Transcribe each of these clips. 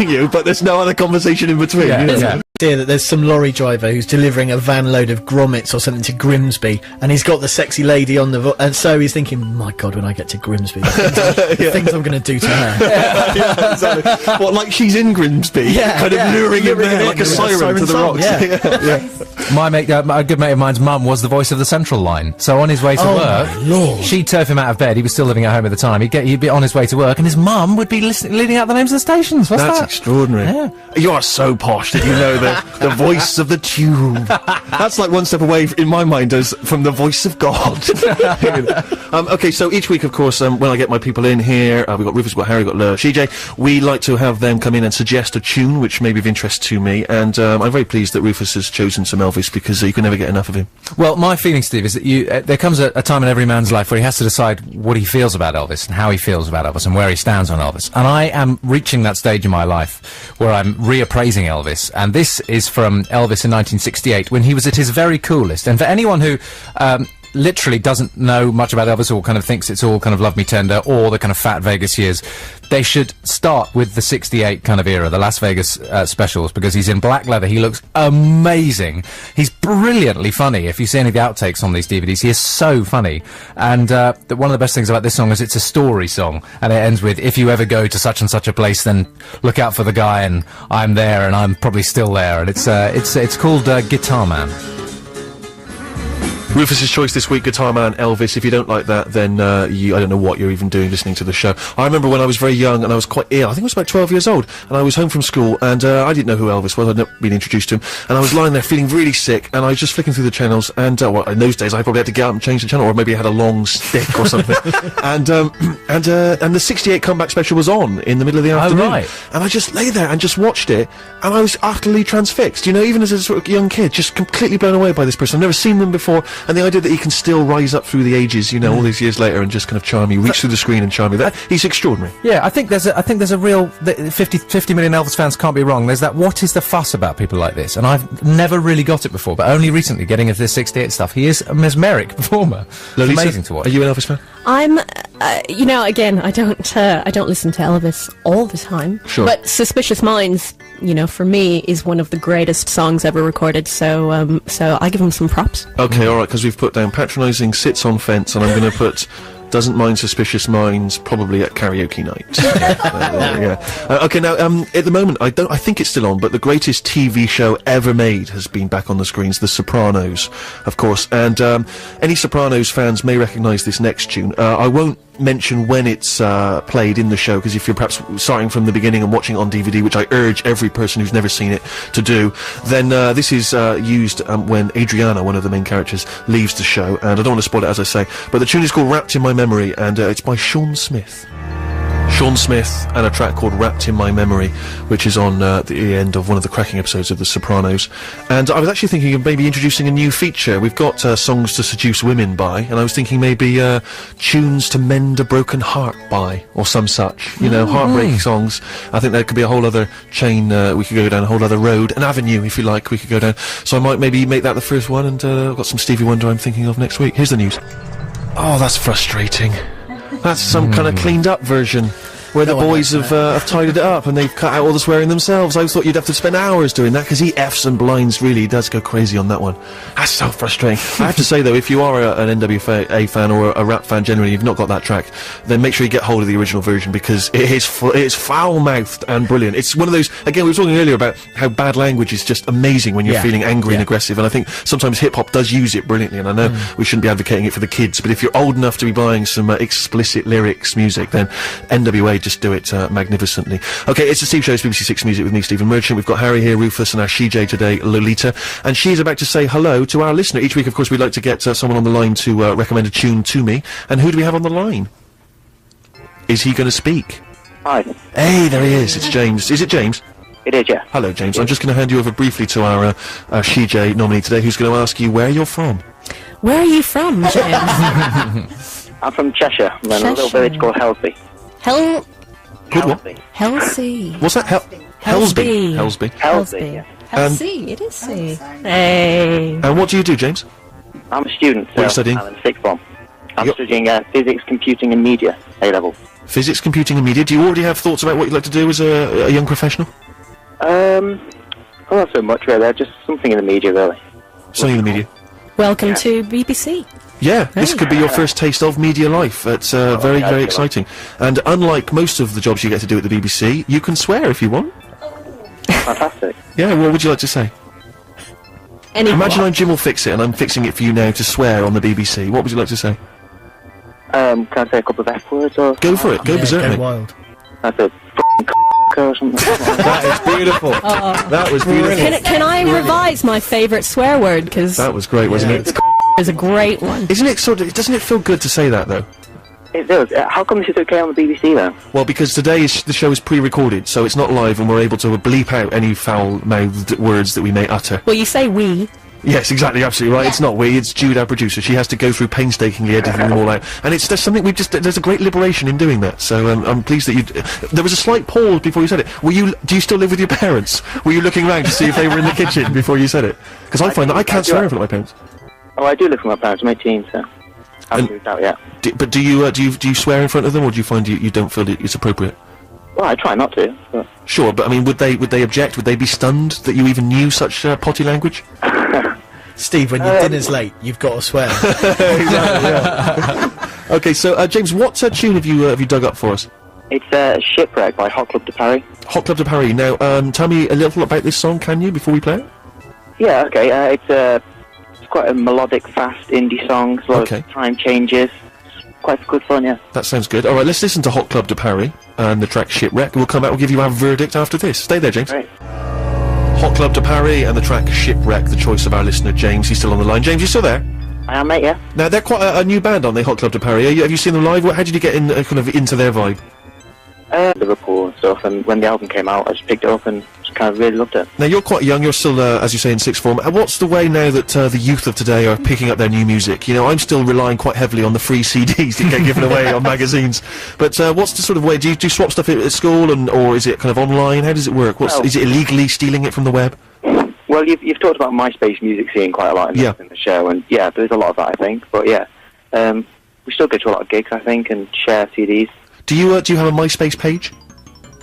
addressing you, but there's no other conversation in between. Yeah. Idea that there's some lorry driver who's delivering a van load of grommets or something to Grimsby, and he's got the sexy lady on the and so he's thinking, my God, when I get to Grimsby, the things I'm going to do to her. Yeah, exactly. What, like she's in Grimsby, kind of luring him there like a siren to the rocks. My mate, a good mate of mine's mum was the voice of the Central Line. So on his way to work, she'd turf him out of bed. He was still living at home at the time. He'd be on his way to work, and his mum would be leading out the names of the stations. That's extraordinary. Yeah. You are so posh that you know the voice of the tube. That's like one step away in my mind as from the voice of God. Okay, so each week, of course, when I get my people in here, we've got Rufus, we've got Harry, we've got CJ, we like to have them come in and suggest a tune which may be of interest to me, and I'm very pleased that Rufus has chosen some Elvis, because you can never get enough of him. Well, my feeling, Steve, is that there comes a time in every man's life where he has to decide what he feels about Elvis and how he feels about Elvis and where he stands on Elvis. And I am reaching that stage in my life where I'm reappraising Elvis, and this is from Elvis in 1968, when he was at his very coolest. And for anyone who literally doesn't know much about Elvis, or kind of thinks it's all kind of Love Me Tender or the kind of fat Vegas years, they should start with the 68 kind of era, the Las Vegas specials, because he's in black leather, he looks amazing, he's brilliantly funny. If you see any of the outtakes on these DVDs, he is so funny. And one of the best things about this song is it's a story song, and it ends with, if you ever go to such and such a place, then look out for the guy, and I'm there, and I'm probably still there. And it's called Guitar Man. Rufus's choice this week, Guitar Man, Elvis. If you don't like that, then I don't know what you're even doing listening to the show. I remember when I was very young and I was quite ill. I think I was about 12 years old, and I was home from school, and I didn't know who Elvis was. I'd never been introduced to him, and I was lying there feeling really sick, and I was just flicking through the channels, and well, in those days I probably had to get up and change the channel, or maybe I had a long stick or something. and the 68 comeback special was on in the middle of the afternoon. Oh, right. And I just lay there and just watched it, and I was utterly transfixed. You know, even as a sort of young kid, just completely blown away by this person. I've never seen them before, and the idea that he can still rise up through the ages, you know, all these years later, and just kind of charm you, reach through the screen and charm you. He's extraordinary. Yeah, I think there's a real 50 million Elvis fans can't be wrong. There's that, what is the fuss about people like this? And I've never really got it before, but only recently getting into this 68 stuff. He is a mesmeric performer. It's amazing to watch. Are you an Elvis fan? I'm, you know, again, I don't listen to Elvis all the time. Sure. But Suspicious Minds, you know, for me, is one of the greatest songs ever recorded, so I give him some props. Okay, alright, because we've put down patronising, sits on fence, and I'm going to put doesn't mind Suspicious Minds, probably at karaoke night. Okay, now, at the moment, I think it's still on, but the greatest TV show ever made has been back on the screens, The Sopranos, of course, and any Sopranos fans may recognise this next tune. I won't mention when it's played in the show, because if you're perhaps starting from the beginning and watching it on DVD, which I urge every person who's never seen it to do, then this is used when Adriana, one of the main characters, leaves the show, and I don't want to spoil it as I say, but the tune is called Wrapped in My Memory, and it's by Sean Smith. Sean Smith, and a track called Wrapped in My Memory, which is on the end of one of the cracking episodes of The Sopranos. And I was actually thinking of maybe introducing a new feature. We've got songs to seduce women by, and I was thinking maybe tunes to mend a broken heart by, or some such, you know, heartbreak songs. I think there could be a whole other chain, we could go down a whole other road, an avenue, if you like, we could go down. So I might maybe make that the first one, and I've got some Stevie Wonder I'm thinking of next week. Here's the news. Oh, that's frustrating. That's some kind of cleaned up version, where the boys have tidied it up and they've cut out all the swearing themselves. I thought you'd have to spend hours doing that, because he F's and blinds, really does go crazy on that one. That's so frustrating. I have to say though, if you are an NWA fan or a rap fan generally, you've not got that track, then make sure you get hold of the original version, because it is foul-mouthed and brilliant. It's one of those, again, we were talking earlier about how bad language is just amazing when you're feeling angry and aggressive, and I think sometimes hip-hop does use it brilliantly, and I know we shouldn't be advocating it for the kids, but if you're old enough to be buying some explicit lyrics music, then NWA just do it magnificently. Okay, it's the Steve Show, it's BBC Six Music with me, Stephen Merchant. We've got Harry here, Rufus, and our CJ today, Lolita, and she's about to say hello to our listener. Each week, of course, we'd like to get someone on the line to recommend a tune to me, and who do we have on the line? Is he going to speak? Hi. Hey, there he is, it's James. Is it James? It is, yeah. Hello, James. I'm just going to hand you over briefly to our CJ nominee today, who's going to ask you where you're from. Where are you from, James? I'm from Cheshire. I'm in a little village called Helsby. Good one. Helsby. What's that? Helsby. Helsby. Helsby. Helsby. It is C. Hey. And what do you do, James? I'm a student. What are you studying? I'm in sixth form. I'm studying physics, computing and media, A-level. Physics, computing and media. Do you already have thoughts about what you'd like to do as a young professional? Well, not so much really. Just something in the media, really. Something in the media. Welcome to BBC. Yeah, this could be your first taste of media life. It's very, very exciting. And unlike most of the jobs you get to do at the BBC, you can swear if you want. Fantastic. Yeah, what would you like to say? Anyone. Imagine I'm Jim will fix it, and I'm fixing it for you now to swear on the BBC. What would you like to say? Can I say a couple of F words or? Go for it. Go berserk, Go mate. wild. That's a or something. That is beautiful. That was beautiful. Can I revise my favourite swear word? Because That was great, wasn't it? is a great one. Isn't it sort of? Doesn't it feel good to say that though? It does. How come this is okay on the BBC then? Well, because the show is pre-recorded, so it's not live, and we're able to bleep out any foul-mouthed words that we may utter. Well, you say we. Yes, exactly, absolutely right. It's not we, it's Jude, our producer. She has to go through painstakingly editing them all out, and there's something there's a great liberation in doing that. So I'm pleased that you. There was a slight pause before you said it. Do you still live with your parents? Were you looking around to see if they were in the kitchen before you said it? Because I find that I can't swear in front of my parents. Oh, I do live with my parents. I'm 18, so I haven't moved out yet. But do you swear in front of them, or do you find you don't feel it's appropriate? Well, I try not to. But Sure, but I mean, would they object? Would they be stunned that you even knew such potty language? Steve, when your dinner's late, you've got to swear. Exactly, yeah. Okay, so James, what tune have you dug up for us? it's Shipwreck by Hot Club de Paris. Hot Club de Paris. Now, tell me a little about this song, can you, before we play it? Yeah, okay. It's quite a melodic, fast indie song. A lot of time changes. Quite good fun, yeah. That sounds good. All right, let's listen to Hot Club de Paris and the track Shipwreck. We'll come back. We'll give you our verdict after this. Stay there, James. Right. Hot Club de Paris and the track Shipwreck, the choice of our listener James. He's still on the line. James, you still there? I am, mate, yeah. Now, they're quite a new band, aren't they, Hot Club de Paris? Have you seen them live? How did you get in, kind of into their vibe? Liverpool and stuff, and when the album came out, I just picked it up and just kind of really loved it. Now, you're quite young. You're still, as you say, in sixth form. What's the way now that the youth of today are picking up their new music? You know, I'm still relying quite heavily on the free CDs that get given away on magazines. But what's the sort of way? Do you swap stuff at school, or is it kind of online? How does it work? Is it illegally stealing it from the web? Well, you've talked about MySpace music scene quite a lot in the show, and yeah, there's a lot of that, I think. But yeah, we still go to a lot of gigs, I think, and share CDs. Do you have a MySpace page?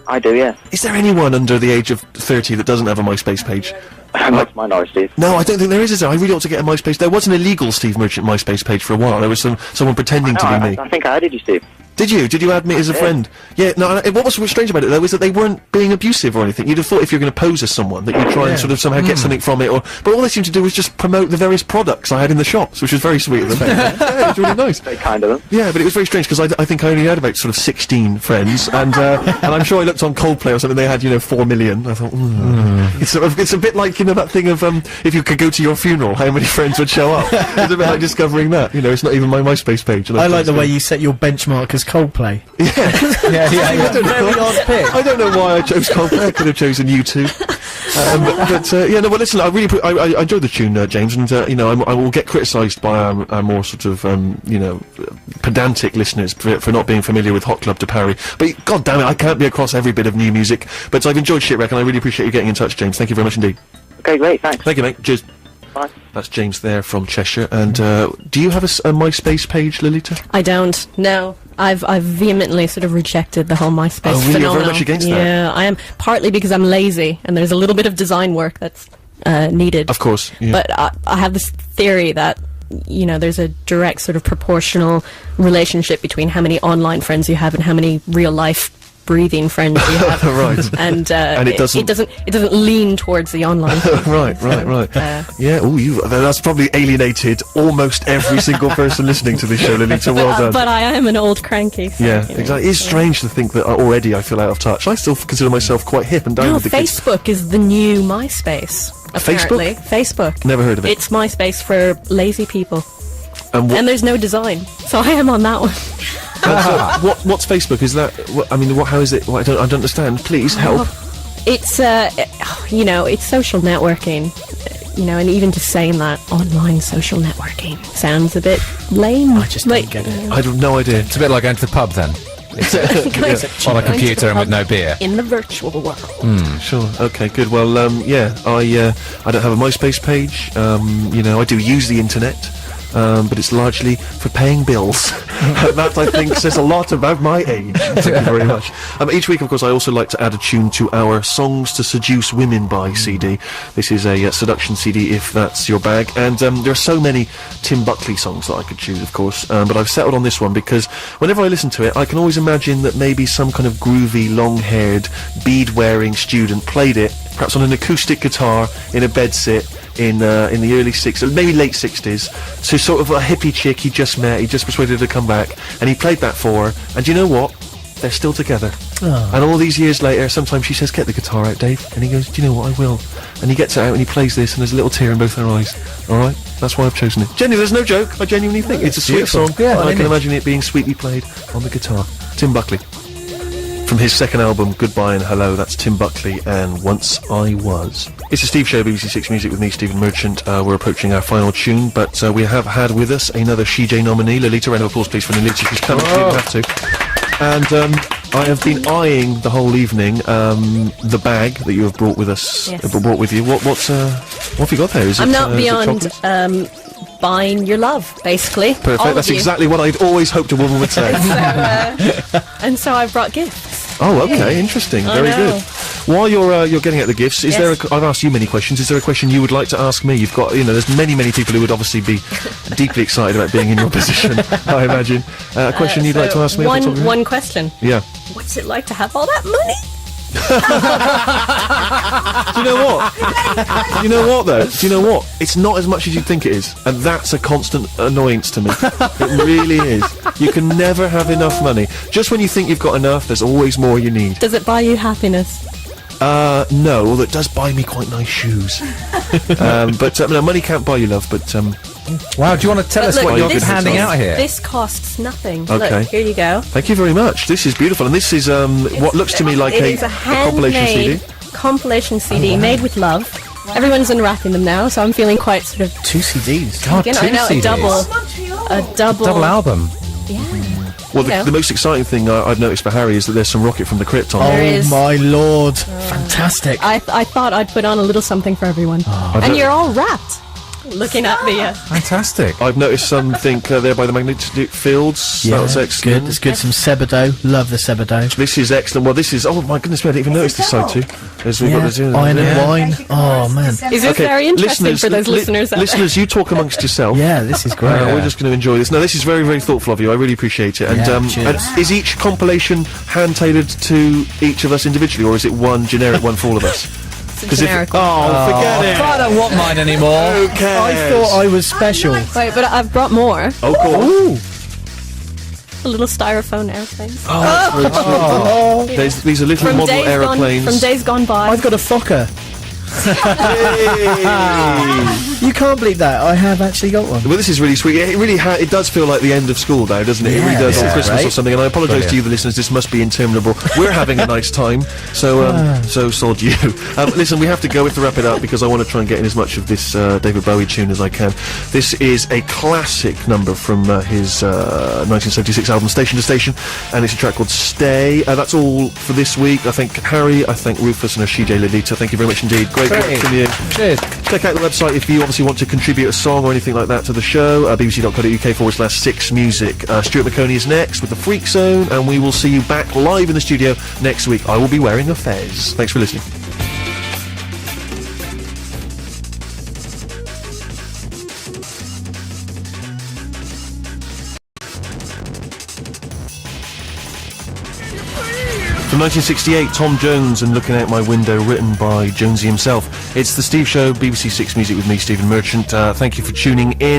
I do, yeah. Is there anyone under the age of 30 that doesn't have a MySpace page? Not to my knowledge, Steve. No, I don't think there is there? I really ought to get a MySpace. There was an illegal Steve Merchant MySpace page for a while. There was someone pretending to be me. I think I added you, Steve. Did you? Did you add me as a friend? Yeah, no, what was strange about it, though, is that they weren't being abusive or anything. You'd have thought if you're going to pose as someone, that you'd try and sort of somehow get something from it, but all they seemed to do was just promote the various products I had in the shops, which was very sweet of them. Yeah, it was really nice. Very kind of them. Yeah, but it was very strange, because I think I only had about sort of 16 friends, and I'm sure I looked on Coldplay or something, they had, 4 million. I thought, it's a bit like, that thing of, if you could go to your funeral, how many friends would show up? It's a bit like discovering that, it's not even my MySpace page. I like the way you set your benchmark as Coldplay. Yeah. I don't know why I chose Coldplay. I could have chosen U2. Well, listen, I enjoyed the tune, James, and I will get criticised by our more sort of pedantic listeners for not being familiar with Hot Club de Paris. But god damn it, I can't be across every bit of new music. But I've enjoyed Shipwreck, and I really appreciate you getting in touch, James. Thank you very much indeed. Okay, great, thanks. Thank you, mate. Cheers. Bye. That's James there from Cheshire. And do you have a MySpace page, Lolita? I don't. No. I've vehemently sort of rejected the whole MySpace really? phenomenon. You're very much against that? Yeah, I am, partly because I'm lazy, and there's a little bit of design work that's needed. Of course, yeah. But I have this theory that, there's a direct sort of proportional relationship between how many online friends you have and how many real-life breathing friends you have. Right. And it doesn't lean towards the online. Right. Yeah. Oh, that's probably alienated almost every single person listening to this show, Lolita. Well done. But I am an old cranky. So, yeah, exactly. It's strange to think that already I feel out of touch. I still consider myself quite hip and down with the kids. Facebook is the new MySpace. Apparently, Facebook. Never heard of it. It's MySpace for lazy people. And there's no design, so I am on that one. What's Facebook? Is that? How is it? I don't understand. Please help. It's it's social networking. And even just saying that online social networking sounds a bit lame. I just don't get it. I have no idea. It's a bit like going to the pub then. It's on a computer and with no beer. In the virtual world. Sure. Okay. Good. Well, I don't have a MySpace page. I do use the internet. but it's largely for paying bills. That, I think, says a lot about my age. Thank you very much. Each week, of course, I also like to add a tune to our Songs to Seduce Women by CD. This is a seduction CD, if that's your bag. And there are so many Tim Buckley songs that I could choose, of course, but I've settled on this one because whenever I listen to it, I can always imagine that maybe some kind of groovy, long-haired, bead-wearing student played it, perhaps on an acoustic guitar in a bedsit in the early 60s, maybe late 60s, to sort of a hippie chick he just met, he just persuaded her to come back, and he played that for her, and you know what? They're still together. Oh. And all these years later, sometimes she says, "Get the guitar out, Dave," and he goes, "Do you know what, I will." And he gets it out and he plays this, and there's a little tear in both their eyes. Alright? That's why I've chosen it. Genuinely, there's no joke, I genuinely think. It's a sweet beautiful. song, Yeah, and I an can image. imagine it being sweetly played on the guitar. Tim Buckley. From his second album, Goodbye and Hello, that's Tim Buckley and Once I Was. It's a Steve Show, BBC Six Music with me, Stephen Merchant. We're approaching our final tune, but we have had with us another SheJ nominee, Lolita. Round of applause, please, for Lolita. She's coming, she didn't have to. And I have been eyeing the whole evening the bag that you have brought with us, Yes. brought with you. What have you got there? Is I'm it, not is it beyond chocolate? buying your love, basically. Perfect. All of That's you. exactly what I'd always hoped a woman would say. And so I brought gifts. Oh, okay, interesting. I Very know. good. While you're getting at the gifts, is Yes. there? I've asked you many questions. Is there a question you would like to ask me? You've got, there's many people who would obviously be deeply excited about being in your position. I imagine. A question you'd like to ask me? off the top of your head? One question. Yeah. What's it like to have all that money? Do you know what? Do you know what though? Do you know what? It's not as much as you think it is, and that's a constant annoyance to me. It really is. You can never have enough money. Just when you think you've got enough, there's always more you need. Does it buy you happiness? No, although it does buy me quite nice shoes. But no, money can't buy you love. But Wow, do you want to tell us Look, what you're this- handing out here? This costs nothing. Okay. Look, here you go. thank you very much. This is beautiful, and this is what looks to me like It a is a compilation CD. handmade compilation CD made with love. Everyone's unwrapping them now, so I'm feeling quite sort of, 2 CDs. God, you know, two I know, CDs. a double Double album. Yeah. Well, you know. the most exciting thing I've noticed for Harry is that there's some Rocket from the Crypt on. There Oh is. my lord. Fantastic. I thought I'd put on a little something for everyone. don't- And you're all wrapped. Looking at the... Fantastic. I've noticed something there by the Magnetic Fields. That was excellent. Good. It's good. Some Sebado. Love the Sebado. This is excellent. Well, this is. Oh my goodness me! I didn't even notice this side too. As we've got this in. Iron and wine. Oh man. Is this very interesting for those listeners out there? listeners, you talk amongst yourself. Yeah, this is great. We're just going to enjoy this. No, this is very, very thoughtful of you. I really appreciate it. And, Yeah, and cheers. is each compilation hand-tailored to each of us individually, or is it one generic one for all of us? It's a generic one. Forget it. I don't want mine anymore. Okay. I thought I was special. Wait, but I've brought more. Oh, cool. A little styrofoam airplane. These are little model aeroplanes. From days gone by. I've got a Fokker. Yay. You can't believe that. I have actually got one. Well, this is really sweet. It really it does feel like the end of school now, doesn't it? It really Yeah, does, or yeah. Christmas or Right. something. And I apologise Brilliant. to you, the listeners. This must be interminable. We're having a nice time, so sod you. Listen, we have to go. We have to wrap it up because I want to try and get in as much of this David Bowie tune as I can. This is a classic number from his 1976 album Station to Station, and it's a track called Stay. That's all for this week. I thank Harry, I thank Rufus, and SheJ Lolita. Thank you very much indeed. Great work from you. Cheers. Check out the website if you obviously want to contribute a song or anything like that to the show. bbc.co.uk/6music. Stuart McConey is next with the Freak Zone, and we will see you back live in the studio next week. I will be wearing a fez. Thanks for listening. From 1968, Tom Jones and Looking Out My Window, written by Jonesy himself. It's The Steve Show, BBC Six Music with me, Stephen Merchant. Thank you for tuning in.